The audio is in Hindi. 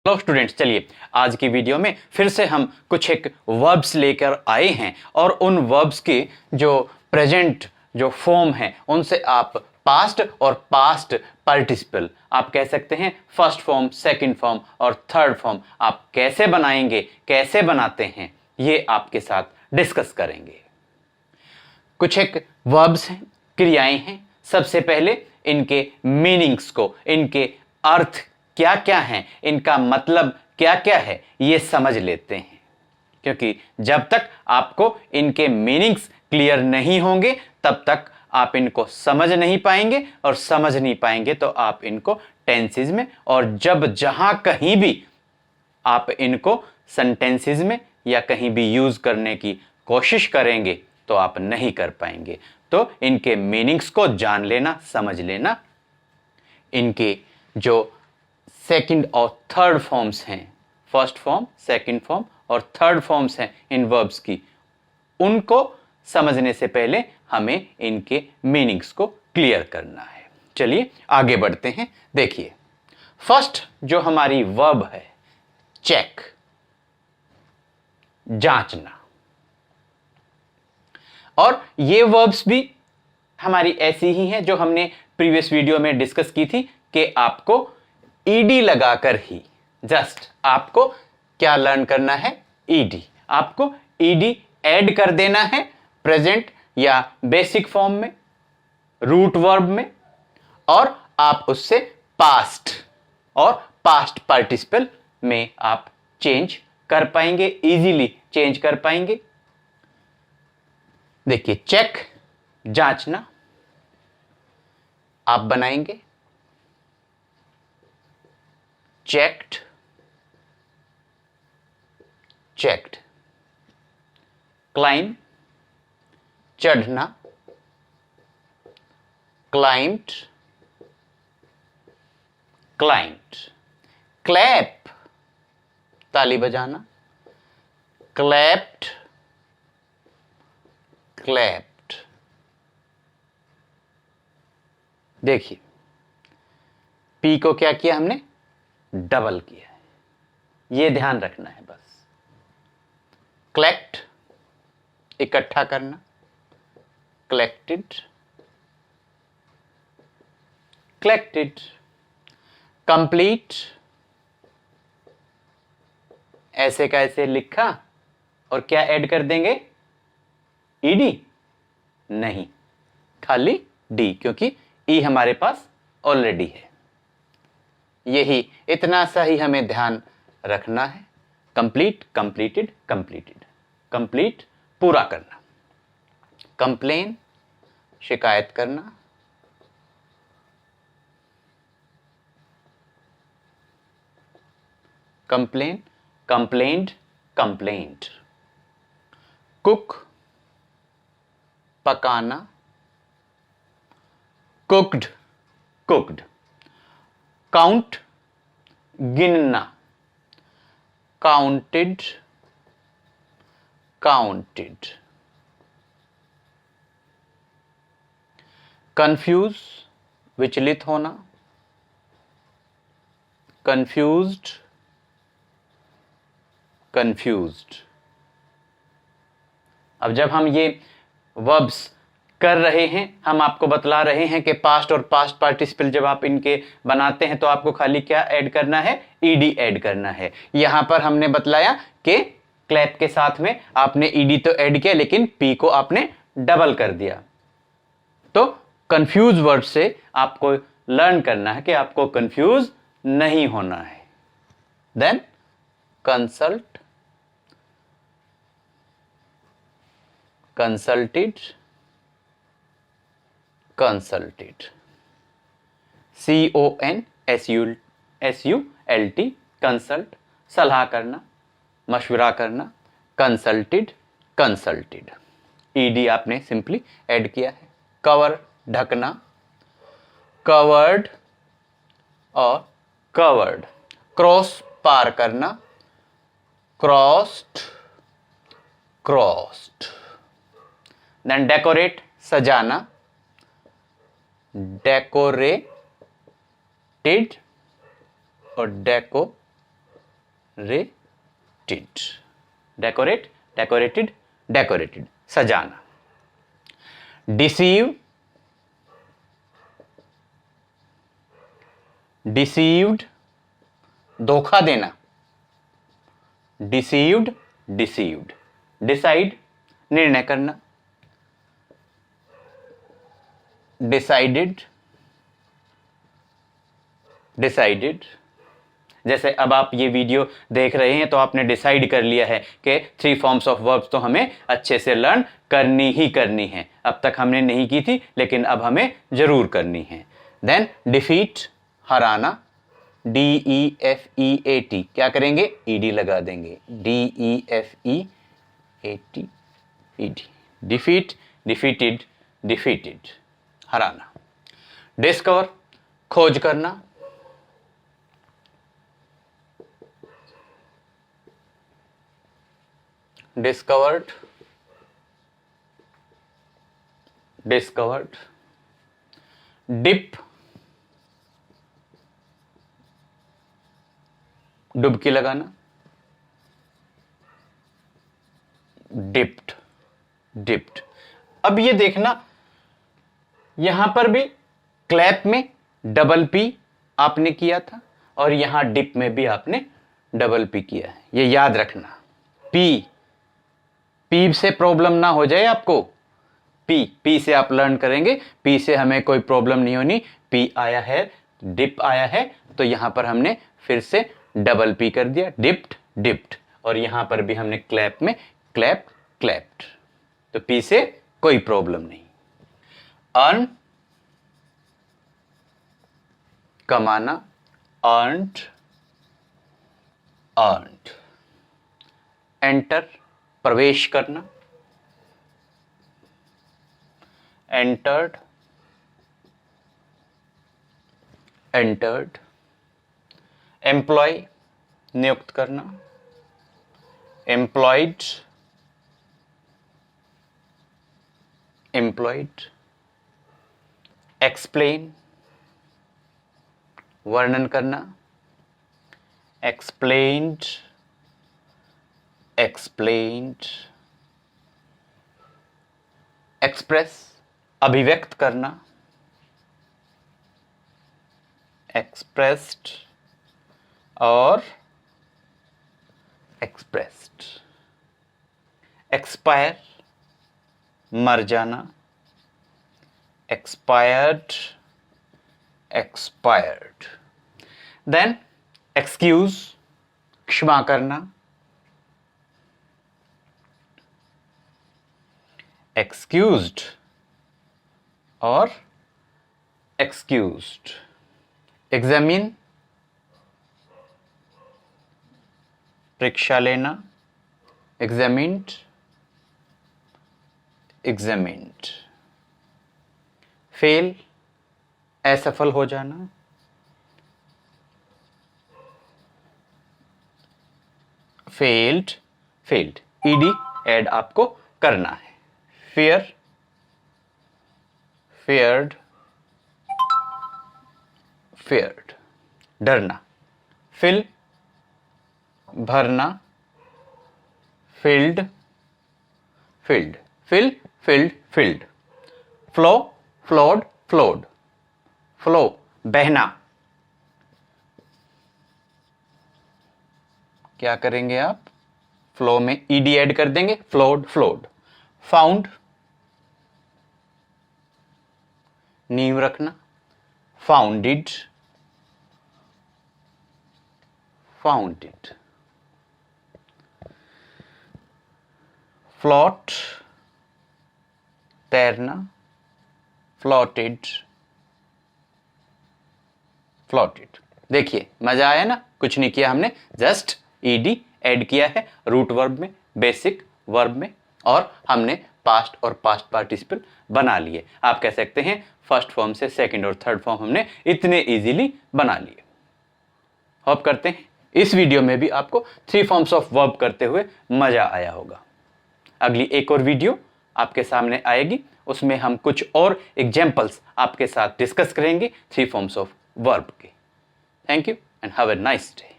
हेलो स्टूडेंट्स, चलिए आज की वीडियो में फिर से हम कुछ एक वर्ब्स लेकर आए हैं और उन वर्ब्स के जो प्रेजेंट जो फॉर्म है उनसे आप पास्ट और पास्ट पार्टिसिपल आप कह सकते हैं, फर्स्ट फॉर्म, सेकंड फॉर्म और थर्ड फॉर्म आप कैसे बनाएंगे, कैसे बनाते हैं, ये आपके साथ डिस्कस करेंगे। कुछ एक वर्ब्स हैं, क्रियाएं हैं। सबसे पहले इनके मीनिंग्स को, इनके अर्थ क्या क्या हैं, इनका मतलब क्या क्या है, ये समझ लेते हैं। क्योंकि जब तक आपको इनके मीनिंग्स क्लियर नहीं होंगे तब तक आप इनको समझ नहीं पाएंगे, और समझ नहीं पाएंगे तो आप इनको टेंसेस में और जब जहां कहीं भी आप इनको सेंटेंसेस में या कहीं भी यूज करने की कोशिश करेंगे तो आप नहीं कर पाएंगे। तो इनके मीनिंग्स को जान लेना, समझ लेना। इनके जो सेकंड और थर्ड फॉर्म्स हैं, फर्स्ट फॉर्म, सेकंड फॉर्म और थर्ड फॉर्म्स हैं इन वर्ब्स की, उनको समझने से पहले हमें इनके मीनिंग्स को क्लियर करना है। चलिए आगे बढ़ते हैं। देखिए, फर्स्ट जो हमारी वर्ब है, चेक, जांचना। और ये वर्ब्स भी हमारी ऐसी ही हैं जो हमने प्रीवियस वीडियो में डिस्कस की थी कि आपको ईडी लगाकर ही, जस्ट आपको क्या लर्न करना है, ईडी। आपको ईडी ऐड कर देना है प्रेजेंट या बेसिक फॉर्म में, रूट वर्ब में, और आप उससे पास्ट और पास्ट पार्टिसिपल में आप चेंज कर पाएंगे, इजीली चेंज कर पाएंगे। देखिए, चेक, जांचना, आप बनाएंगे checked, checked, climb, चढ़ना, climbed, climbed, clap, ताली बजाना, clapped, clapped। देखिए, पी को क्या किया हमने, डबल किया है, ये ध्यान रखना है बस। कलेक्ट, इकट्ठा करना, कलेक्टेड, कलेक्टेड। कंप्लीट, ऐसे का ऐसे लिखा और क्या ऐड कर देंगे, ईडी नहीं, खाली डी, क्योंकि ई हमारे पास ऑलरेडी है। यही इतना सा ही हमें ध्यान रखना है। Complete, completed, completed. कंप्लीट, पूरा करना। कंप्लेन, शिकायत करना। Complain, complained, complaint. कुक, पकाना, कुक्ड, कुक्ड। काउंट, गिनना, काउंटेड, काउंटेड। कंफ्यूज, विचलित होना, कंफ्यूज्ड, कंफ्यूज्ड। अब जब हम ये वर्ब्स कर रहे हैं, हम आपको बतला रहे हैं कि पास्ट और पास्ट पार्टिसिपल जब आप इनके बनाते हैं तो आपको खाली क्या ऐड करना है, ईडी ऐड करना है। यहां पर हमने बतलाया कि क्लैप के साथ में आपने ईडी तो ऐड किया लेकिन पी को आपने डबल कर दिया। तो कंफ्यूज वर्ड से आपको लर्न करना है कि आपको कंफ्यूज नहीं होना है। Then consult, consulted, consulted. CONSULT, consult, सलाह करना, मशवरा करना। Consulted, consulted. ईडी आपने सिंपली ऐड किया है। कवर, ढकना, कवर्ड और कवर्ड। क्रॉस, पार करना, क्रॉस्ड, क्रॉस्ड। देन डेकोरेट, सजाना, डेकोरेटेड और डेकोरेटेड। डेकोरेट, डेकोरेटेड, डेकोरेटेड, सजाना। डिसीव, डिसीव्ड, धोखा देना। Deceived, deceived. डिसाइड, निर्णय करना। Decided, decided. जैसे अब आप ये वीडियो देख रहे हैं तो आपने डिसाइड कर लिया है कि 3 फॉर्म्स ऑफ वर्ब्स तो हमें अच्छे से लर्न करनी ही करनी है। अब तक हमने नहीं की थी लेकिन अब हमें जरूर करनी है। देन डिफीट, हराना। DEFEAT, क्या करेंगे? ED लगा देंगे। DEFEAT, ED। Defeat, defeated, defeated, हराना। डिस्कवर, खोज करना। Discovered, discovered. डिप, डुबकी लगाना। Dipped, dipped. अब ये देखना, यहां पर भी क्लैप में डबल पी आपने किया था और यहां डिप में भी आपने डबल पी किया है, ये याद रखना। पी से प्रॉब्लम ना हो जाए आपको। पी से आप लर्न करेंगे, पी से हमें कोई प्रॉब्लम नहीं होनी। पी आया है, डिप आया है, तो यहां पर हमने फिर से डबल पी कर दिया, डिप्ड, डिप्ड। और यहां पर भी हमने क्लैप में क्लैप, क्लैप्ड। तो पी से कोई प्रॉब्लम नहीं। अर्न, कमाना। Earned, earned. एंटर, प्रवेश करना। Entered, entered. एम्प्लॉय, नियुक्त करना। Employed, employed. एक्सप्लेन, वर्णन करना। Explained, explained. एक्सप्रेस, अभिव्यक्त करना। एक्सप्रेस्ड और एक्सप्रेस्ड। एक्सपायर, मर जाना। Expired, expired. देन एक्सक्यूज, क्षमा करना। एक्सक्यूज्ड और एक्सक्यूज्ड। एग्जामिन, परीक्षा लेना। Examined, examined. फेल, असफल हो जाना। Failed, failed. ईडी ऐड आपको करना है। Fear, feared, feared. डरना। फिल, भरना। Filled, filled. Fill, filled, filled. Flow, flowed, flowed. Flow, बहना। क्या करेंगे आप? फ्लो में ईडी ऐड कर देंगे, फ्लोड, फ्लोड। फाउंड, नींव रखना। Founded, founded. फ्लॉट, तैरना। फ्लॉटेड, फ्लॉटेड। देखिए मजा आया ना? कुछ नहीं किया हमने, जस्ट ईडी ऐड किया है रूट वर्ब में, बेसिक वर्ब में, और हमने पास्ट और पास्ट पार्टिसिपल बना लिए। आप कह सकते हैं फर्स्ट फॉर्म से सेकंड और थर्ड फॉर्म हमने इतने इजीली बना लिए। होप करते हैं इस वीडियो में भी आपको 3 फॉर्म्स ऑफ वर्ब करते हुए मजा आया होगा। अगली एक और वीडियो आपके सामने आएगी, उसमें हम कुछ और एग्जाम्पल्स आपके साथ डिस्कस करेंगे 3 फॉर्म्स ऑफ वर्ब के। Thank you and have a nice day.